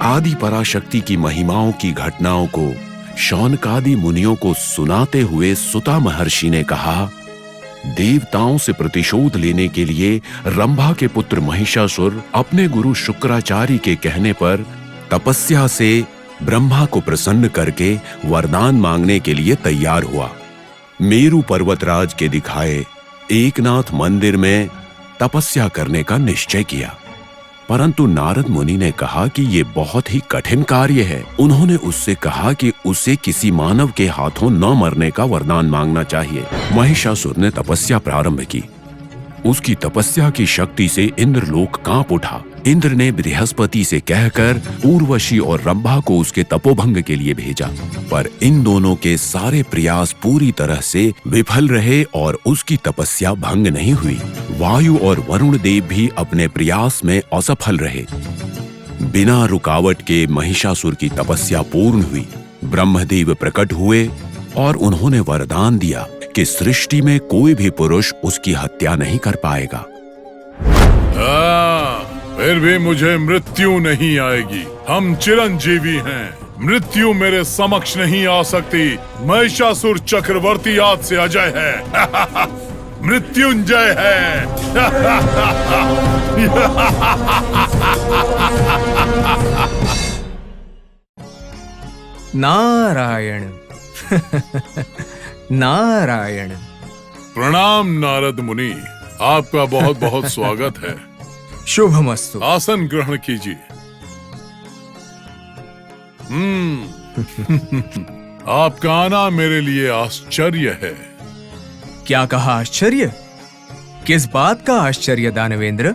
आदि पराशक्ति की महिमाओं की घटनाओं को शौनकादि मुनियों को सुनाते हुए सुता महर्षि ने कहा, देवताओं से प्रतिशोध लेने के लिए रंभा के पुत्र महिषासुर अपने गुरु शुक्राचार्य के कहने पर तपस्या से ब्रह्मा को प्रसन्न करके वरदान मांगने के लिए तैयार हुआ। मेरु पर्वतराज के दिखाए एकनाथ मंदिर में तपस्या करने का निश्चय किया, परंतु नारद मुनि ने कहा कि ये बहुत ही कठिन कार्य है। उन्होंने उससे कहा कि उसे किसी मानव के हाथों न मरने का वरदान मांगना चाहिए। महिषासुर ने तपस्या प्रारंभ की। उसकी तपस्या की शक्ति से इंद्रलोक कांप उठा। इंद्र ने बृहस्पति से कहकर उर्वशी और रंभा को उसके तपोभंग के लिए भेजा, पर इन दोनों के सारे प्रयास पूरी तरह से विफल रहे और उसकी तपस्या भंग नहीं हुई। वायु और वरुण देव भी अपने प्रयास में असफल रहे। बिना रुकावट के महिषासुर की तपस्या पूर्ण हुई। ब्रह्मदेव प्रकट हुए और उन्होंने वरदान दिया कि सृष्टि में कोई भी पुरुष उसकी हत्या नहीं कर पाएगा। फिर भी मुझे मृत्यु नहीं आएगी। हम चिरंजीवी हैं। मृत्यु मेरे समक्ष नहीं आ सकती। महिषासुर चक्रवर्ती आज से अजय है। मृत्युंजय है। नारायण। नारायण। प्रणाम नारद मुनि, आपका बहुत बहुत स्वागत है। शुभमस्तु। आसन ग्रहण कीजिए। आपका आना मेरे लिए आश्चर्य है। क्या कहा आश्चर्य? किस बात का आश्चर्य दानवेंद्र?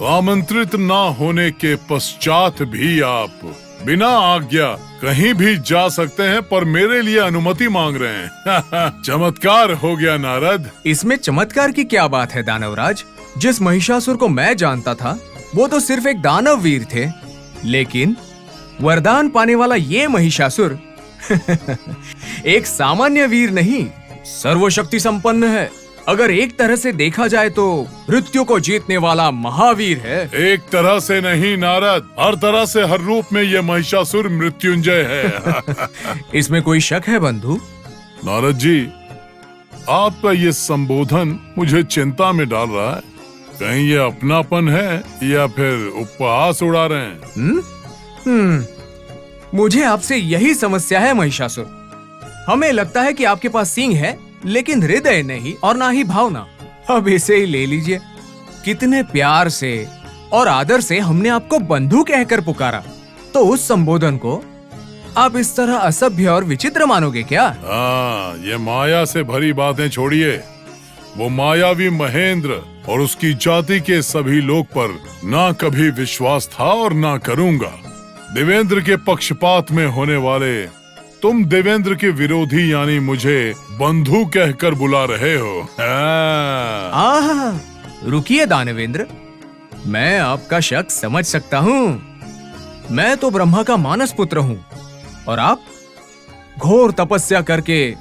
आमंत्रित ना होने के पश्चात भी आप बिना आज्ञा कहीं भी जा सकते हैं, पर मेरे लिए अनुमति मांग रहे हैं। चमत्कार हो गया नारद। इसमें चमत्कार की क्या बात है दानवराज? जिस महिषासुर को मैं जानता था वो तो सिर्फ एक दानव वीर थे, लेकिन वरदान पाने वाला ये महिषासुर एक सामान्य वीर नहीं, सर्वशक्ति संपन्न है। अगर एक तरह से देखा जाए तो मृत्यु को जीतने वाला महावीर है। एक तरह से नहीं नारद, हर तरह से, हर रूप में ये महिषासुर मृत्युंजय है। इसमें कोई शक है बंधु? नारद जी, आपका ये संबोधन मुझे चिंता में डाल रहा है। कहीं ये अपनापन है या फिर उपहास उड़ा रहे हैं? मुझे आपसे यही समस्या है महिषासुर। हमें लगता है कि आपके पास सींग है, लेकिन हृदय नहीं और ना ही भावना। अब इसे ही ले लीजिए। कितने प्यार से और आदर से हमने आपको बंधु कहकर पुकारा, तो उस संबोधन को आप इस तरह असभ्य और विचित्र मानोगे क्या? ये माया से भरी बातें छोड़िए। वो मायावी महेंद्र और उसकी जाति के सभी लोग पर ना कभी विश्वास था और ना करूंगा। देवेंद्र के पक्षपात में होने वाले तुम देवेंद्र के विरोधी यानी मुझे बंधु कहकर बुला रहे हो। रुकिए दानवेंद्र, मैं आपका शक समझ सकता हूँ। मैं तो ब्रह्मा का मानस पुत्र हूँ और आप घोर तपस्या करके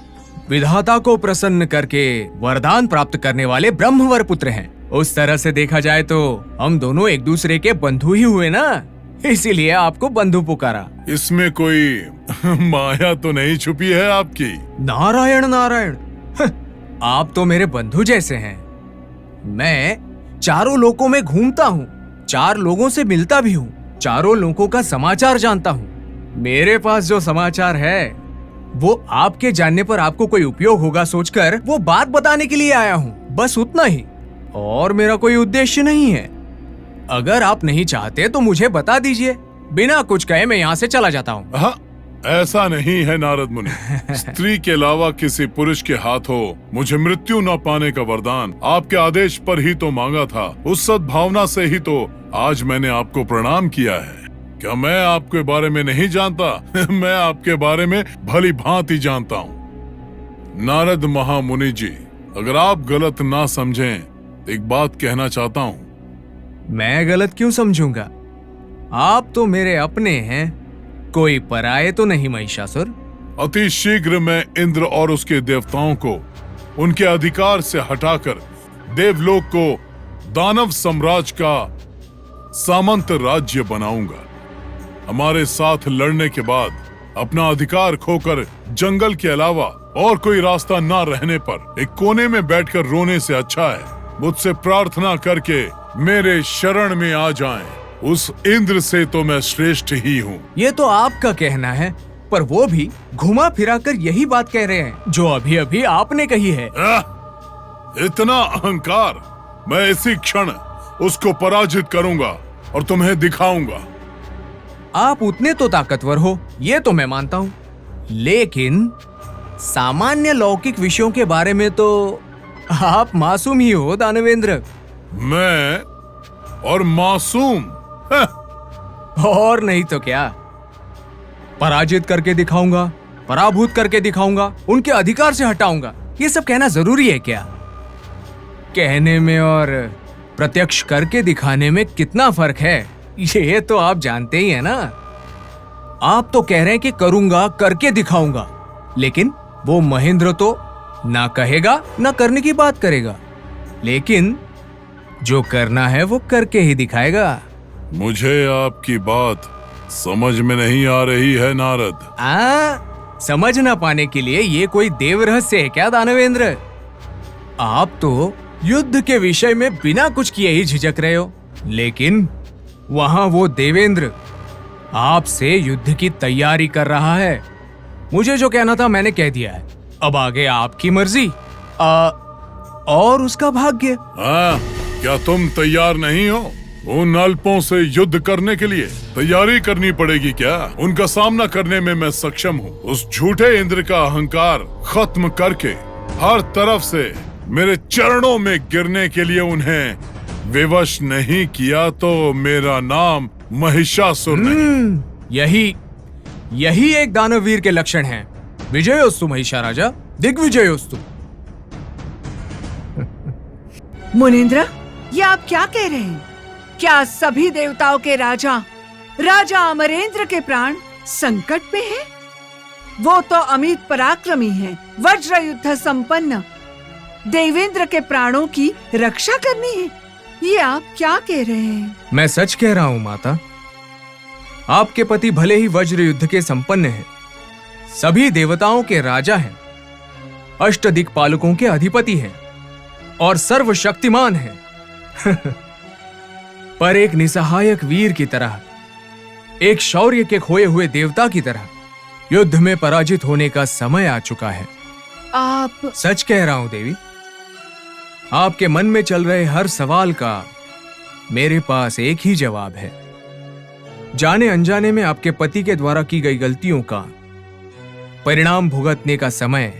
विधाता को प्रसन्न करके वरदान प्राप्त करने वाले ब्रह्मवर पुत्र हैं। उस तरह से देखा जाए तो हम दोनों एक दूसरे के बंधु ही हुए ना, इसीलिए आपको बंधु पुकारा। इसमें कोई माया तो नहीं छुपी है आपकी? नारायण नारायण, आप तो मेरे बंधु जैसे हैं। मैं चारों लोकों में घूमता हूँ, 4 लोगों से मिलता भी हूँ, चारों लोगों का समाचार जानता हूँ। मेरे पास जो समाचार है वो आपके जानने पर आपको कोई उपयोग होगा सोचकर वो बात बताने के लिए आया हूँ, बस उतना ही, और मेरा कोई उद्देश्य नहीं है। अगर आप नहीं चाहते तो मुझे बता दीजिए, बिना कुछ कहे मैं यहाँ से चला जाता हूँ। हाँ, ऐसा नहीं है नारद मुनि। स्त्री के अलावा किसी पुरुष के हाथों मुझे मृत्यु न पाने का वरदान आपके आदेश पर ही तो मांगा था। उस सद्भावना से ही तो आज मैंने आपको प्रणाम किया है। क्या मैं आपके बारे में नहीं जानता? मैं आपके बारे में भली भांति जानता हूँ। नारद महामुनि जी, अगर आप गलत ना समझें, एक बात कहना चाहता हूँ। मैं गलत क्यों समझूंगा? आप तो मेरे अपने हैं, कोई पराये तो नहीं महिषासुर। अति शीघ्र मैं इंद्र और उसके देवताओं को उनके अधिकार से हटाकर देवलोक को दानव साम्राज्य का सामंत राज्य बनाऊंगा। हमारे साथ लड़ने के बाद अपना अधिकार खोकर जंगल के अलावा और कोई रास्ता ना रहने पर एक कोने में बैठकर रोने से अच्छा है मुझसे प्रार्थना करके मेरे शरण में आ जाएं। उस इंद्र से तो मैं श्रेष्ठ ही हूँ। ये तो आपका कहना है, पर वो भी घुमा फिरा कर यही बात कह रहे हैं जो अभी अभी आपने कही है। इतना अहंकार! मैं इसी क्षण उसको पराजित करूंगा और तुम्हें दिखाऊंगा। आप उतने तो ताकतवर हो, ये तो मैं मानता हूँ, लेकिन सामान्य लौकिक विषयों के बारे में तो आप मासूम ही हो दानवेंद्र। मैं और मासूम? और नहीं तो क्या। पराजित करके दिखाऊंगा, पराभूत करके दिखाऊंगा, उनके अधिकार से हटाऊंगा। ये सब कहना जरूरी है क्या? कहने में और प्रत्यक्ष करके दिखाने में कितना फर्क है, ये तो आप जानते ही है ना। आप तो कह रहे हैं कि करूंगा, करके दिखाऊंगा, लेकिन वो महेंद्र तो ना कहेगा ना करने की बात करेगा, लेकिन जो करना है वो करके ही दिखाएगा। मुझे आपकी बात समझ में नहीं आ रही है नारद। समझ ना पाने के लिए ये कोई देव रहस्य है क्या दानवेंद्र? आप तो युद्ध के विषय में बिना कुछ किए ही झिझक रहे हो, लेकिन वहां वो देवेंद्र आपसे युद्ध की तैयारी कर रहा है। मुझे जो कहना था मैंने कह दिया है, अब आगे आपकी मर्जी और उसका भाग्य। क्या तुम तैयार नहीं हो? उन अल्पों से युद्ध करने के लिए तैयारी करनी पड़ेगी क्या? उनका सामना करने में मैं सक्षम हूँ। उस झूठे इंद्र का अहंकार खत्म करके हर तरफ से मेरे चरणों में गिरने के लिए उन्हें विवश नहीं किया तो मेरा नाम महिषासुर नहीं। यही एक दानववीर के लक्षण हैं। विजयोस्तु महिषा राजा, दिग्विजयोस्तु। मुनींद्र, ये आप क्या कह रहे हैं? क्या सभी देवताओं के राजा अमरेंद्र के प्राण संकट में हैं? वो तो अमित पराक्रमी हैं, वज्र युद्ध संपन्न। देवेंद्र के प्राणों की रक्षा करनी है, ये आप क्या कह रहे हैं? मैं सच कह रहा हूँ माता। आपके पति भले ही वज्र युद्ध के संपन्न हैं, सभी देवताओं के राजा हैं, अष्टदिक्पालकों के अधिपति हैं और सर्वशक्तिमान हैं। पर एक निसहायक वीर की तरह, एक शौर्य के खोए हुए देवता की तरह युद्ध में पराजित होने का समय आ चुका है। आप सच कह रहा हूं देवी। आपके मन में चल रहे हर सवाल का मेरे पास एक ही जवाब है। जाने अनजाने में आपके पति के द्वारा की गई गलतियों का परिणाम भुगतने का समय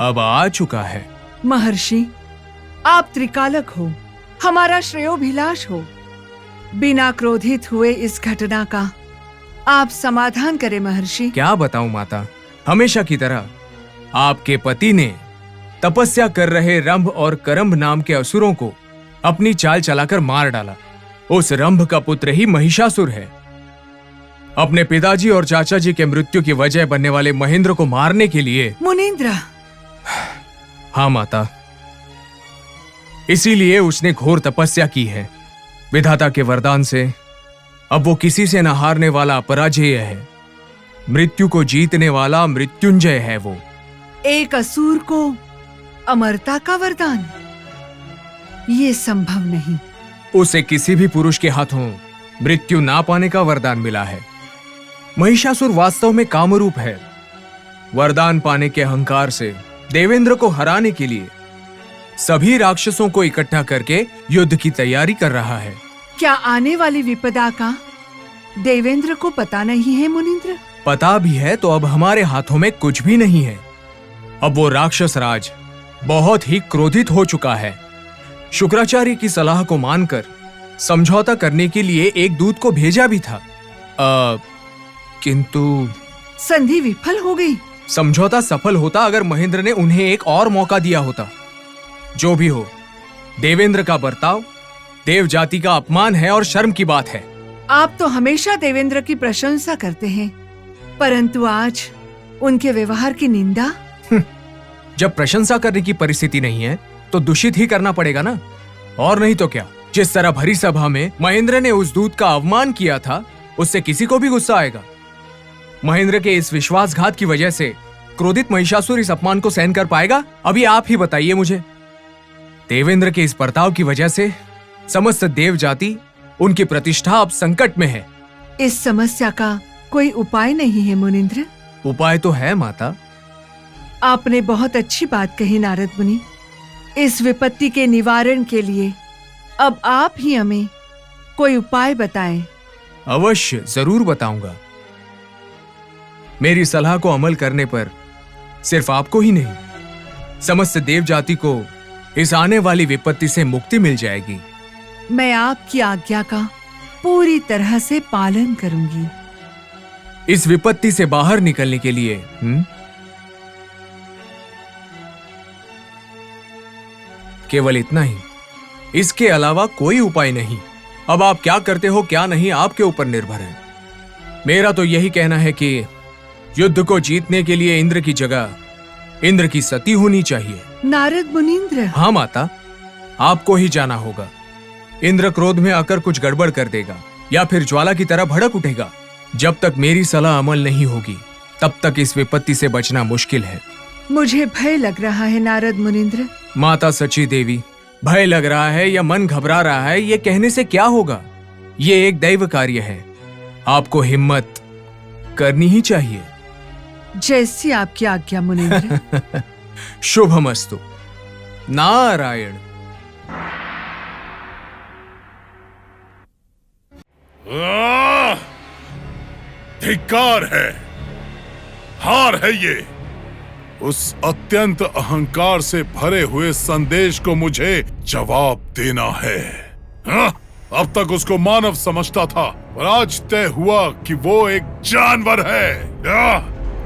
अब आ चुका है। महर्षि, आप त्रिकालक हो, हमारा श्रेयोभिलाष हो। बिना क्रोधित हुए इस घटना का आप समाधान करें महर्षि। क्या बताऊं माता, हमेशा की तरह आपके पति ने तपस्या कर रहे रंभ और करंभ नाम के असुरों को अपनी चाल चलाकर मार डाला। उस रंभ का पुत्र ही महिषासुर है। अपने पिताजी और चाचा जी के मृत्यु की वजह बनने वाले महेंद्र को मारने के लिए। मुनींद्र। हाँ माता, इसीलिए उसने घोर तपस्या की है। विधाता के वरदान से अब वो किसी से न हारने वाला अपराजेय है। मृत्यु को जीतने वाला मृत्युंजय है वो। एक असुर को अमरता का वरदान, ये संभव नहीं। उसे किसी भी पुरुष के हाथों मृत्यु ना पाने का वरदान मिला है। महिषासुर वास्तव में कामरूप है। वरदान पाने के अहंकार से देवेंद्र को हराने के लिए सभी राक्षसों को इकट्ठा करके युद्ध की तैयारी कर रहा है। क्या आने वाली विपदा का देवेंद्र को पता नहीं है मुनींद्र? पता भी है तो अब हमारे हाथों में कुछ भी नहीं है। अब वो राक्षस राज बहुत ही क्रोधित हो चुका है। शुक्राचार्य की सलाह को मानकर समझौता करने के लिए एक दूत को भेजा भी था, किंतु संधि विफल हो गई। समझौता सफल होता अगर महेंद्र ने उन्हें एक और मौका दिया होता। जो भी हो, देवेंद्र का बर्ताव देव जाति का अपमान है और शर्म की बात है। आप तो हमेशा देवेंद्र की प्रशंसा करते हैं, परंतु आज उनके व्यवहार की निंदा। जब प्रशंसा करने की परिस्थिति नहीं है तो दूषित ही करना पड़ेगा ना, और नहीं तो क्या। जिस तरह भरी सभा में महेंद्र ने उस दूत का अवमान किया था, उससे किसी को भी गुस्सा आएगा। महेंद्र के इस विश्वासघात की वजह से क्रोधित महिषासुर इस अपमान को सहन कर पाएगा? अभी आप ही बताइए मुझे। देवेंद्र के इस बर्ताव की वजह से समस्त देव जाति, उनकी प्रतिष्ठा अब संकट में है। इस समस्या का कोई उपाय नहीं है मुनिंद्र? उपाय तो है माता। आपने बहुत अच्छी बात कही नारद मुनि। इस विपत्ति के निवारण के लिए अब आप ही हमें कोई उपाय बताएं। अवश्य, जरूर बताऊंगा। मेरी सलाह को अमल करने पर सिर्फ आपको ही नहीं, समस्त देव जाति को इस आने वाली विपत्ति से मुक्ति मिल जाएगी। मैं आपकी आज्ञा का पूरी तरह से पालन करूंगी। इस विपत्ति से बाहर निकलने के लिए केवल इतना ही, इसके अलावा कोई उपाय नहीं। अब आप क्या करते हो क्या नहीं, आपके ऊपर निर्भर है। मेरा तो यही कहना है कि युद्ध को जीतने के लिए इंद्र की जगह इंद्र की सती होनी चाहिए। नारद मुनींद्र। हाँ माता, आपको ही जाना होगा। इंद्र क्रोध में आकर कुछ गड़बड़ कर देगा या फिर ज्वाला की तरह भड़क उठेगा। जब तक मेरी सलाह अमल नहीं होगी तब तक इस विपत्ति से बचना मुश्किल है। मुझे भय लग रहा है नारद मुनींद्र। माता सची देवी, भय लग रहा है या मन घबरा रहा है, ये कहने से क्या होगा? ये एक दैव कार्य है। आपको हिम्मत करनी ही चाहिए। जैसी आपकी आज्ञा मुनींद्र। शुभमस्तु। नारायण। धिक्कार है, हार है ये। उस अत्यंत अहंकार से भरे हुए संदेश को मुझे जवाब देना है। हाँ? अब तक उसको मानव समझता था, पर आज तय हुआ कि वो एक जानवर है।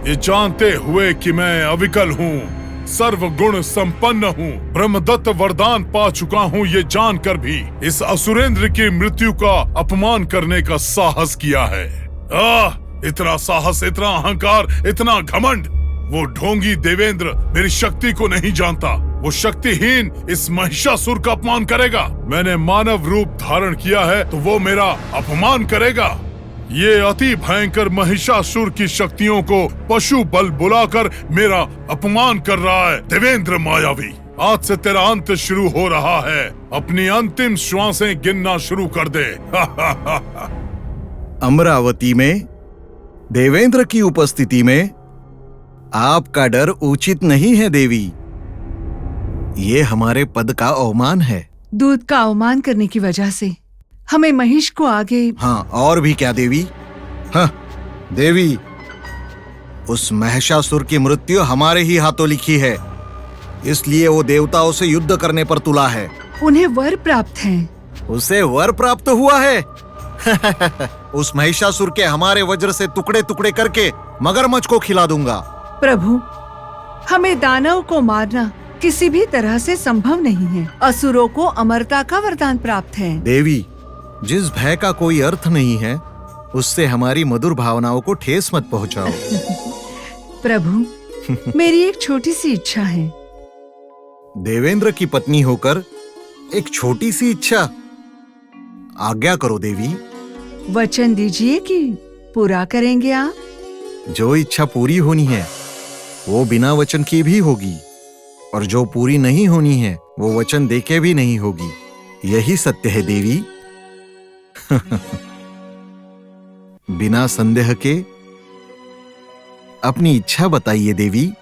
ये जानते हुए कि मैं अविकल हूँ, सर्वगुण संपन्न हूँ, ब्रह्मदत्त वरदान पा चुका हूँ, ये जानकर भी इस असुरेंद्र की मृत्यु का अपमान करने का साहस किया है। इतना साहस, इतना अहंकार, इतना घमंड। वो ढोंगी देवेंद्र मेरी शक्ति को नहीं जानता। वो शक्तिहीन इस महिषासुर का अपमान करेगा। मैंने मानव रूप धारण किया है तो वो मेरा अपमान करेगा। ये अति भयंकर महिषासुर की शक्तियों को पशु बल बुलाकर मेरा अपमान कर रहा है। देवेंद्र मायावी, आज से तेरा अंत शुरू हो रहा है। अपनी अंतिम श्वासें गिनना शुरू कर दे। अमरावती में देवेंद्र की उपस्थिति में आपका डर उचित नहीं है देवी। ये हमारे पद का अवमान है। दूध का अवमान करने की वजह से हमें महिष को आगे। हाँ, और भी क्या देवी? हाँ देवी, उस महिषासुर की मृत्यु हमारे ही हाथों लिखी है, इसलिए वो देवताओं से युद्ध करने पर तुला है। उन्हें वर प्राप्त है। उसे वर प्राप्त हुआ है। उस महिषासुर के हमारे वज्र से टुकड़े टुकड़े करके मगरमच्छ को खिला दूंगा। प्रभु, हमें दानव को मारना किसी भी तरह से संभव नहीं है। असुरों को अमरता का वरदान प्राप्त है। देवी, जिस भय का कोई अर्थ नहीं है, उससे हमारी मधुर भावनाओं को ठेस मत पहुंचाओ। प्रभु, मेरी एक छोटी सी इच्छा है। देवेंद्र की पत्नी होकर एक छोटी सी इच्छा? आज्ञा करो देवी। वचन दीजिए कि पूरा करेंगे आप। जो इच्छा पूरी होनी है वो बिना वचन की भी होगी, और जो पूरी नहीं होनी है वो वचन देके भी नहीं होगी। यही सत्य है देवी। बिना संदेह के अपनी इच्छा बताइए देवी।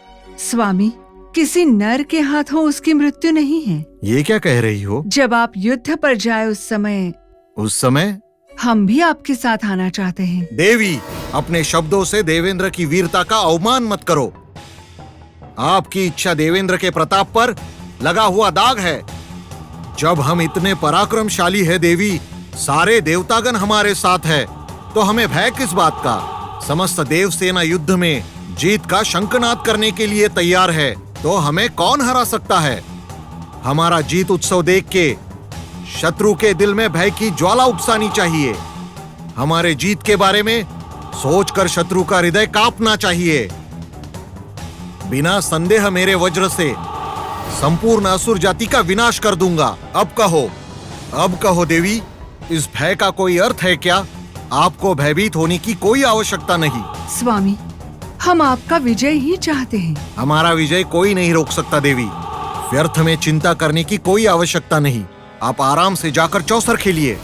स्वामी, किसी नर के हाथों उसकी मृत्यु नहीं है। ये क्या कह रही हो? जब आप युद्ध पर जाए उस समय हम भी आपके साथ आना चाहते हैं। देवी, अपने शब्दों से देवेंद्र की वीरता का अवमान मत करो। आपकी इच्छा देवेंद्र के प्रताप पर लगा हुआ दाग है। जब हम इतने पराक्रमशाली हैं देवी, सारे देवतागण हमारे साथ है, तो हमें भय किस बात का? समस्त देव सेना युद्ध में जीत का शंखनाद करने के लिए तैयार है, तो हमें कौन हरा सकता है? हमारा जीत उत्सव देख के शत्रु के दिल में भय की ज्वाला उपसानी चाहिए। हमारे जीत के बारे में सोचकर शत्रु का हृदय कांपना चाहिए। बिना संदेह मेरे वज्र से संपूर्ण असुर जाति का विनाश कर दूंगा। अब कहो देवी, इस भय का कोई अर्थ है क्या? आपको भयभीत होने की कोई आवश्यकता नहीं। स्वामी, हम आपका विजय ही चाहते हैं। हमारा विजय कोई नहीं रोक सकता देवी। व्यर्थ में चिंता करने की कोई आवश्यकता नहीं। आप आराम से जाकर चौसर खेलिए।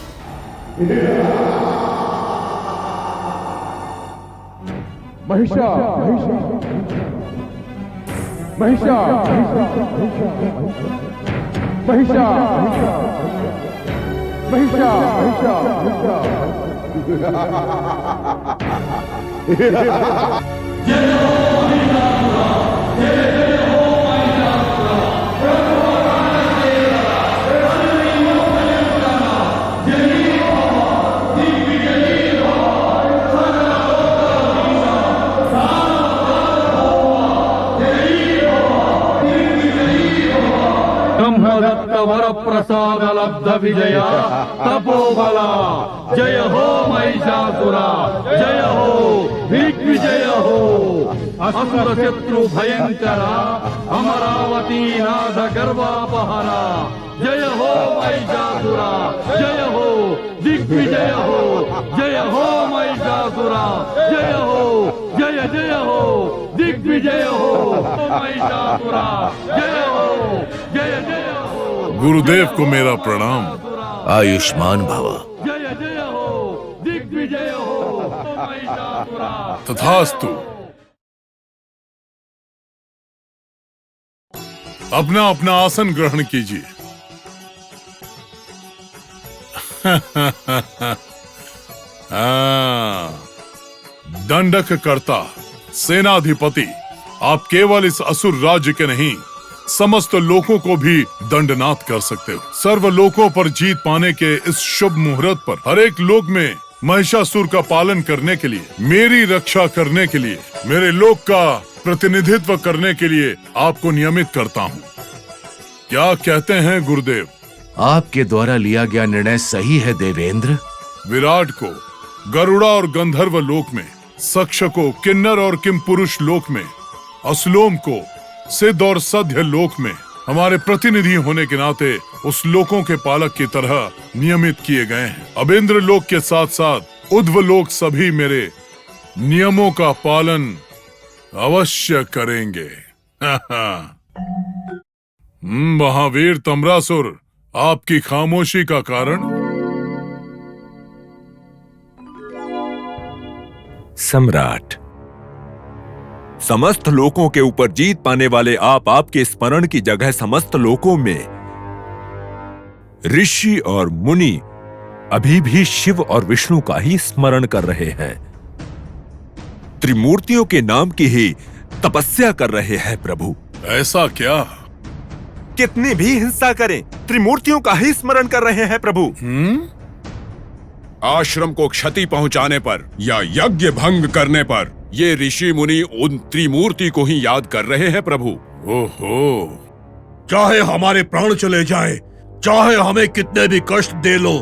ब्रह्मदत्त वर प्रसाद लब्ध विजया तपोबला जय हो महिषासुरा जय हो दिग्विजय हो असुर शत्रु भयंकरा अमरावती नाद गर्वापहरा जय हो महिषासुरा जय हो दिग्विजय हो जय हो महिषासुरा जय हो जय जय हो दिग्विजय हो महिषासुरा जय हो जय जय हो। गुरुदेव को मेरा प्रणाम। आयुष्मान भव। जय जय हो दिग्विजय हो महिषासुरा। तथास्तु। अपना अपना आसन ग्रहण कीजिए। दंडक कर्ता, सेनाधिपति, आप केवल इस असुर राज्य के नहीं समस्त लोकों को भी दंडनाथ कर सकते हो। सर्व लोकों पर जीत पाने के इस शुभ मुहूर्त पर हर एक लोक में महिषासुर का पालन करने के लिए, मेरी रक्षा करने के लिए, मेरे लोक का प्रतिनिधित्व करने के लिए आपको नियमित करता हूँ। क्या कहते हैं गुरुदेव? आपके द्वारा लिया गया निर्णय सही है देवेंद्र। विराट को गरुड़ा और गंधर्व लोक में, सक्ष को किन्नर और किम पुरुष लोक में, असलोम को सिद्ध और सध्य लोक में हमारे प्रतिनिधि होने के नाते उस लोकों के पालक की तरह नियमित किए गए हैं। अब इंद्र लोक के साथ साथ उध्व लोक सभी मेरे नियमों का पालन अवश्य करेंगे। महावीर तम्रासुर, आपकी खामोशी का कारण? सम्राट, समस्त लोकों के ऊपर जीत पाने वाले आप, आपके स्मरण की जगह समस्त लोकों में ऋषि और मुनि अभी भी शिव और विष्णु का ही स्मरण कर रहे हैं। त्रिमूर्तियों के नाम की ही तपस्या कर रहे हैं प्रभु। ऐसा क्या? कितनी भी हिंसा करें, त्रिमूर्तियों का ही स्मरण कर रहे हैं प्रभु। आश्रम को क्षति पहुंचाने पर या यज्ञ भंग करने पर ये ऋषि मुनि उन त्रिमूर्ति को ही याद कर रहे हैं प्रभु। ओहो, चाहे हमारे प्राण चले जाएं, चाहे हमें कितने भी कष्ट दे लो,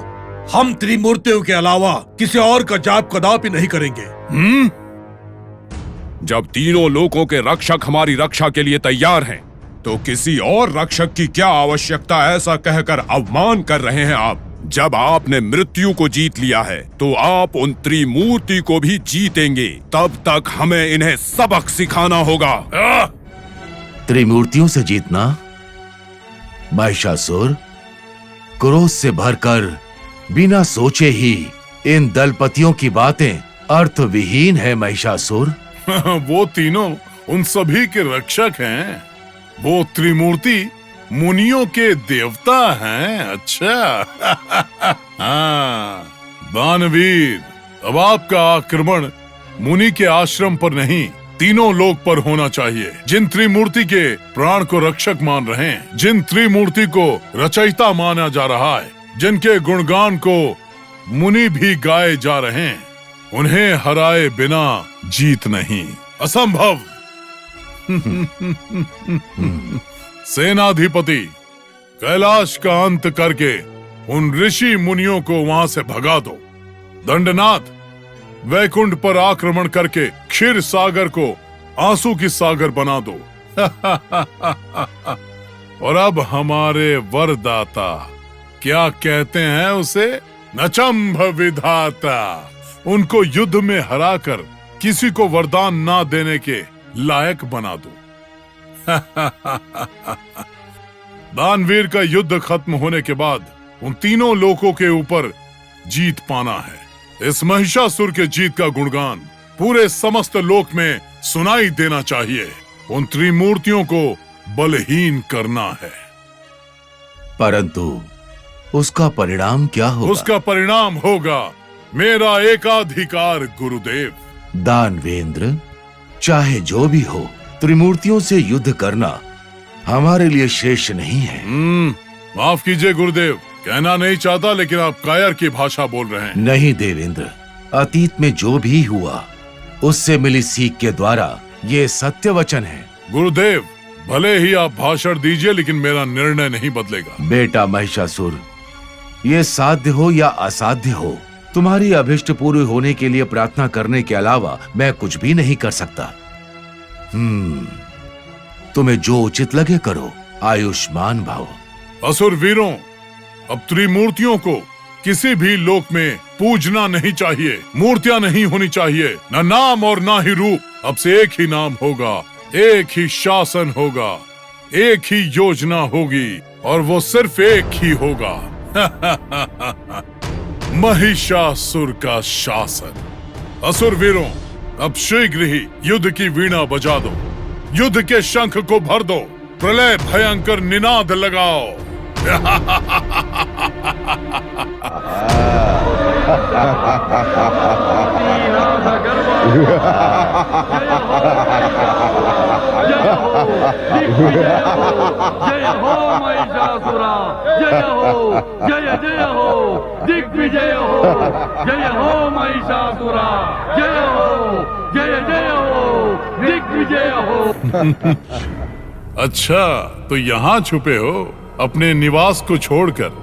हम त्रिमूर्तियों के अलावा किसी और का जाप कदापि नहीं करेंगे। जब तीनों लोकों के रक्षक हमारी रक्षा के लिए तैयार हैं, तो किसी और रक्षक की क्या आवश्यकता, ऐसा कहकर अवमान कर रहे हैं आप। जब आपने मृत्यु को जीत लिया है, तो आप उन त्रिमूर्ति को भी जीतेंगे। तब तक हमें इन्हें सबक सिखाना होगा। त्रिमूर्तियों से जीतना? महिषासुर, क्रोध से भरकर बिना सोचे ही इन दलपतियों की बातें अर्थविहीन है महिषासुर। वो तीनों उन सभी के रक्षक हैं। वो त्रिमूर्ति मुनियों के देवता हैं। अच्छा। हाँ, दानवीर, अब आपका आक्रमण मुनि के आश्रम पर नहीं, तीनों लोक पर होना चाहिए। जिन त्रिमूर्ति के प्राण को रक्षक मान रहे हैं, जिन त्रिमूर्ति को रचयिता माना जा रहा है, जिनके गुणगान को मुनि भी गाए जा रहे हैं, उन्हें हराए बिना जीत नहीं। असंभव। सेनाधिपति, कैलाश का अंत करके उन ऋषि मुनियों को वहां से भगा दो। दंडनाथ, वैकुंठ पर आक्रमण करके क्षीर सागर को आंसू की सागर बना दो। और अब हमारे वरदाता, क्या कहते हैं उसे, नचंभ विधाता, उनको युद्ध में हराकर किसी को वरदान ना देने के लायक बना दूं। दानवीर का युद्ध खत्म होने के बाद उन तीनों लोकों के ऊपर जीत पाना है। इस महिषासुर के जीत का गुणगान पूरे समस्त लोक में सुनाई देना चाहिए। उन त्रिमूर्तियों को बलहीन करना है। परंतु उसका परिणाम क्या होगा? उसका परिणाम होगा मेरा एकाधिकार गुरुदेव। दानवेंद्र, चाहे जो भी हो, त्रिमूर्तियों से युद्ध करना हमारे लिए श्रेष्ठ नहीं है। माफ कीजिए गुरुदेव, कहना नहीं चाहता, लेकिन आप कायर की भाषा बोल रहे हैं। नहीं देवेंद्र, अतीत में जो भी हुआ उससे मिली सीख के द्वारा ये सत्य वचन है। गुरुदेव, भले ही आप भाषण दीजिए, लेकिन मेरा निर्णय नहीं बदलेगा। बेटा महिषासुर, ये साध्य हो या असाध्य हो, तुम्हारी अभिष्ट पूरी होने के लिए प्रार्थना करने के अलावा मैं कुछ भी नहीं कर सकता। तुम्हें जो उचित लगे करो। आयुष्मान भव। असुर वीरों, अब त्रिमूर्तियों को किसी भी लोक में पूजना नहीं चाहिए। मूर्तियां नहीं होनी चाहिए, न नाम और ना ही रूप। अब से एक ही नाम होगा, एक ही शासन होगा, एक ही योजना होगी, और वो सिर्फ एक ही होगा। महिषासुर का शासन। असुर वीरों, अब शीघ्र ही युद्ध की वीणा बजा दो, युद्ध के शंख को भर दो, प्रलय भयंकर निनाद लगाओ। जय हो महिषासुरा, जय हो, जय जय हो, दिग्विजय हो। जय हो महिषासुरा, जय हो, जय जय हो, दिग्विजय हो। अच्छा, तो यहाँ छुपे हो, अपने निवास को छोड़कर,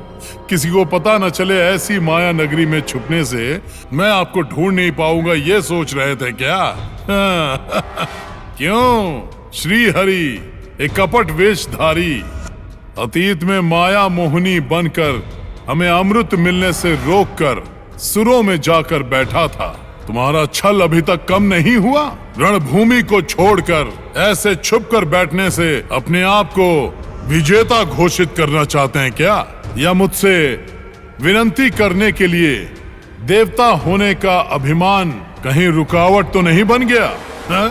किसी को पता न चले ऐसी माया नगरी में छुपने से मैं आपको ढूंढ नहीं पाऊंगा, ये सोच रहे थे क्या? क्यों श्री हरि, एक कपट वेशधारी, अतीत में माया मोहिनी बनकर हमें अमृत मिलने से रोककर सुरों में जाकर बैठा था। तुम्हारा छल अभी तक कम नहीं हुआ? रणभूमि को छोड़कर ऐसे छुपकर बैठने से अपने आप को विजेता घोषित करना चाहते हैं क्या? या मुझसे विनती करने के लिए देवता होने का अभिमान कहीं रुकावट तो नहीं बन गया है?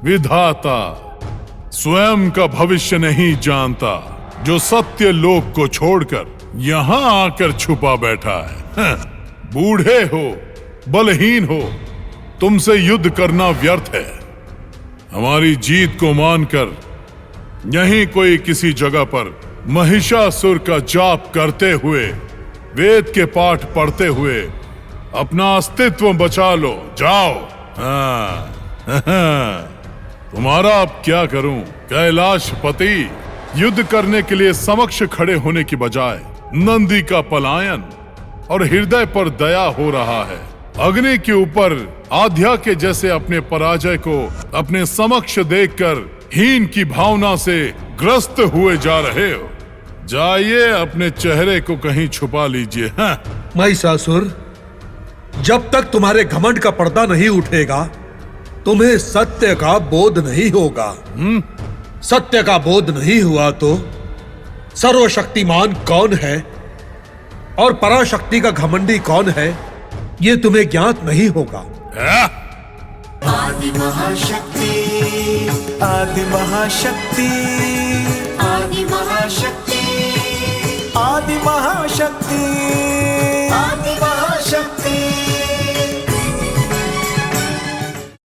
विधाता स्वयं का भविष्य नहीं जानता, जो सत्य लोक को छोड़कर यहाँ आकर छुपा बैठा है। बूढ़े हो, बलहीन हो, तुमसे युद्ध करना व्यर्थ है। हमारी जीत को मानकर यहीं कोई किसी जगह पर महिषासुर का जाप करते हुए, वेद के पाठ पढ़ते हुए अपना अस्तित्व बचा लो। जाओ। तुम्हारा अब क्या करूं? कैलाशपति युद्ध करने के लिए समक्ष खड़े होने की बजाय नंदी का पलायन और हृदय पर दया हो रहा है। अग्नि के ऊपर आध्या के जैसे अपने पराजय को अपने समक्ष देखकर हीन की भावना से ग्रस्त हुए जा रहे हो। जाइए, अपने चेहरे को कहीं छुपा लीजिए। महिषासुर, जब तक तुम्हारे घमंड का पर्दा नहीं उठेगा, तुम्हें सत्य का बोध नहीं होगा। सत्य का बोध नहीं हुआ तो सर्वशक्तिमान कौन है और पराशक्ति का घमंडी कौन है, ये तुम्हें ज्ञात नहीं होगा। आदि महाशक्ति, आदि महाशक्ति, आदि महाशक्ति, आदि महाशक्ति।